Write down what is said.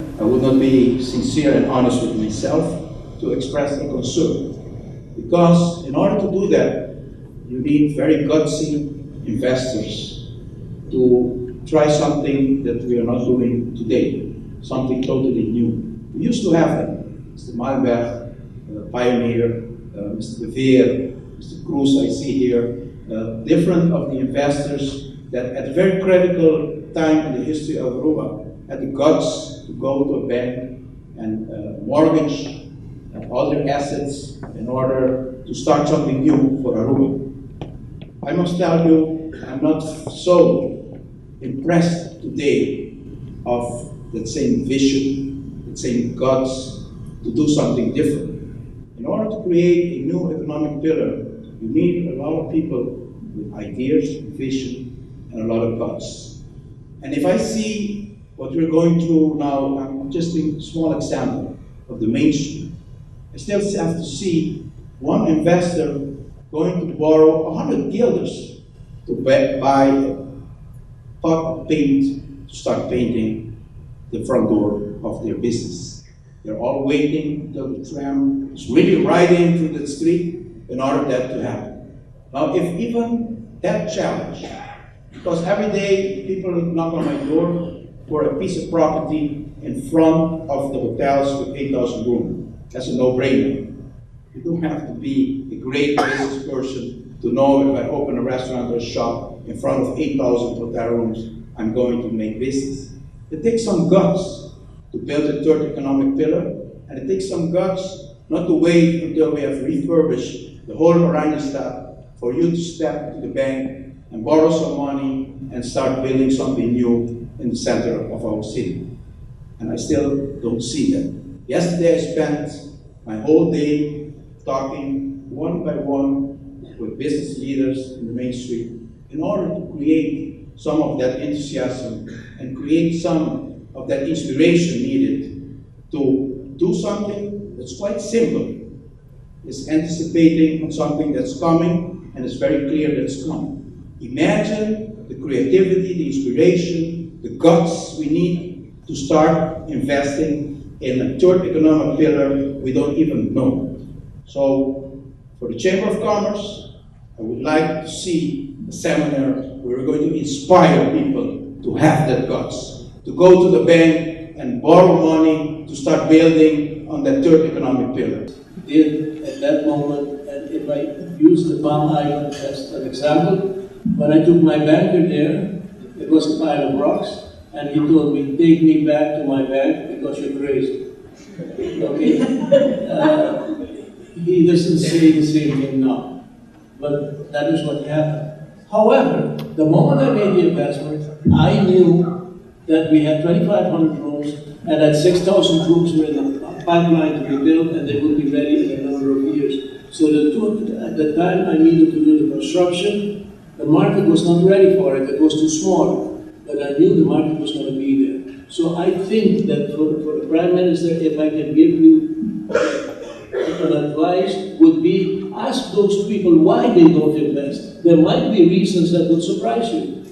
I would not be sincere and honest with myself to express a concern. Because in order to do that, you need very gutsy investors to try something that we are not doing today, something totally new. We used to have them. Mr. Malberg, Pioneer, Mr. De Veer, Mr. Cruz, I see here, different of the investors that at a very critical time in the history of Aruba had the guts to go to a bank and mortgage all their assets in order to start something new for Aruba. I must tell you, I'm not so impressed today of that same vision, that same guts to do something different. In order to create a new economic pillar, you need a lot of people with ideas, vision, and a lot of guts. And if I see what we're going through now, I'm just a small example of the Main Street. I still have to see one investor going to borrow 100 guilders to buy a pot of paint to start painting the front door of their business. They're all waiting until the tram is really riding through the street in order for that to happen. Now, if even that challenge, because every day people knock on my door for a piece of property in front of the hotels with 8,000 rooms. That's a no-brainer. You don't have to be a great business person to know if I open a restaurant or a shop in front of 8,000 hotel rooms, I'm going to make business. It takes some guts to build a third economic pillar, and it takes some guts not to wait until we have refurbished the whole Oranjestad for you to step to the bank and borrow some money and start building something new in the center of our city. And I still don't see that. Yesterday I spent my whole day talking one by one with business leaders in the Main Street in order to create some of that enthusiasm and create some of that inspiration needed to do something that's quite simple. It's anticipating on something that's coming, and it's very clear that it's coming. Imagine the creativity, the inspiration, the guts we need to start investing in a third economic pillar we don't even know. So, for the Chamber of Commerce, I would like to see a seminar where we're going to inspire people to have that guts, to go to the bank and borrow money to start building on that third economic pillar. Did at that moment, and if I use the Palm Island as an example, when I took my banker there, it was a pile of rocks, and he told me, take me back to my bank because you're crazy. Okay? He doesn't say the same thing now, but that is what happened. However, the moment I made the investment, I knew that we had 2,500 rooms and that 6,000 rooms were in the pipeline to be built and they would be ready in a number of years. So at the time I needed to do the construction, the market was not ready for it, it was too small. But I knew the market was going to be there. So I think that for the Prime Minister, if I can give you an advice, would be ask those people why they don't invest. There might be reasons that would surprise you.